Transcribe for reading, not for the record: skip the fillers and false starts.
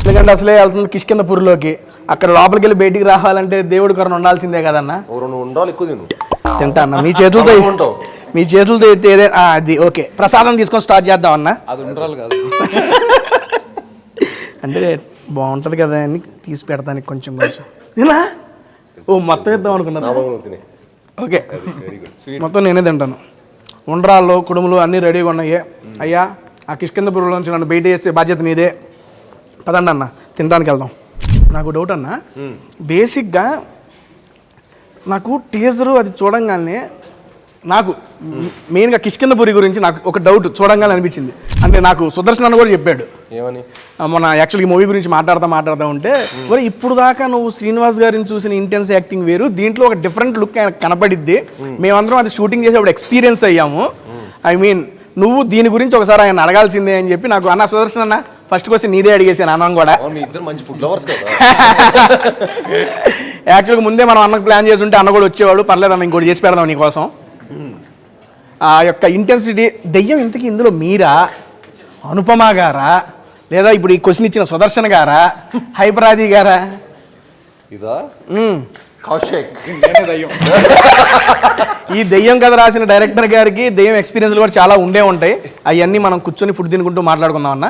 ఎందుకంటే అసలే వెళ్తుంది కిష్కిందపురిలోకి, అక్కడ లోపలికి వెళ్ళి బయటికి రావాలంటే దేవుడి కరుణ ఉండాల్సిందే కదన్నా. తింటా అన్న మీ చేతులతో ఎత్తే అది ఓకే. ప్రసాదం తీసుకొని స్టార్ట్ చేద్దాం అన్న. అది ఉండాలి కాదు అంటే బాగుంటుంది కదా అని తీసి పెడతానికి కొంచెం ఇలా మొత్తం ఇద్దాం అనుకున్నా. ఓకే మొత్తం నేనే తింటాను. ఉండ్రాళ్ళు కుడుములు అన్నీ రెడీగా ఉన్నాయి. అయ్యా ఆ కిష్కిందపురిలో నుంచి నన్ను బయట వేసే బాధ్యత నీదే. పదండి అన్న తినడానికి వెళ్దాం. నాకు డౌట్ అన్న, బేసిక్గా నాకు టీజరు అది చూడంగానే నాకు మెయిన్గా కిష్కిందపురి గురించి నాకు ఒక డౌట్ చూడంగానే అనిపించింది. అంటే నాకు సుదర్శన్ అన్న కూడా చెప్పాడు ఏమని, మన యాక్చువల్గా ఈ మూవీ గురించి మాట్లాడుతూ ఉంటే, మరి ఇప్పుడు దాకా నువ్వు శ్రీనివాస్ గారిని చూసిన ఇంటెన్స్ యాక్టింగ్ వేరు, దీంట్లో ఒక డిఫరెంట్ లుక్ కనపడిద్ది, మేమందరం అది షూటింగ్ చేసేప్పుడు ఎక్స్పీరియన్స్ అయ్యాము. ఐ మీన్ నువ్వు దీని గురించి ఒకసారి ఆయన అడగాల్సిందే అని చెప్పి నాకు అన్న సుదర్శన్ అన్న ఫస్ట్ క్వశ్చన్ నీదే అడిగేసాను. అన్నం కూడా యాక్చువల్గా ముందే మనం అన్నకు ప్లాన్ చేసి ఉంటే అన్న కూడా వచ్చేవాడు, పర్లేదు అన్న ఇంకోటి చేసి పెడదాం నీకోసం. ఆ యొక్క ఇంటెన్సిటీ దెయ్యం ఇంతకీ ఇందులో మీరా, అనుపమ గారా, లేదా ఇప్పుడు ఈ క్వశ్చన్ ఇచ్చిన సుదర్శన్ గారా, హైపరాది గారా? ఇదా ఈ దెయ్యం కథ రాసిన డైరెక్టర్ గారికి దెయ్యం ఎక్స్పీరియన్స్లు కూడా చాలా ఉండే ఉంటాయి. అవన్నీ మనం కూర్చొని ఫుడ్ తినుకుంటూ మాట్లాడుకుందాం అన్న.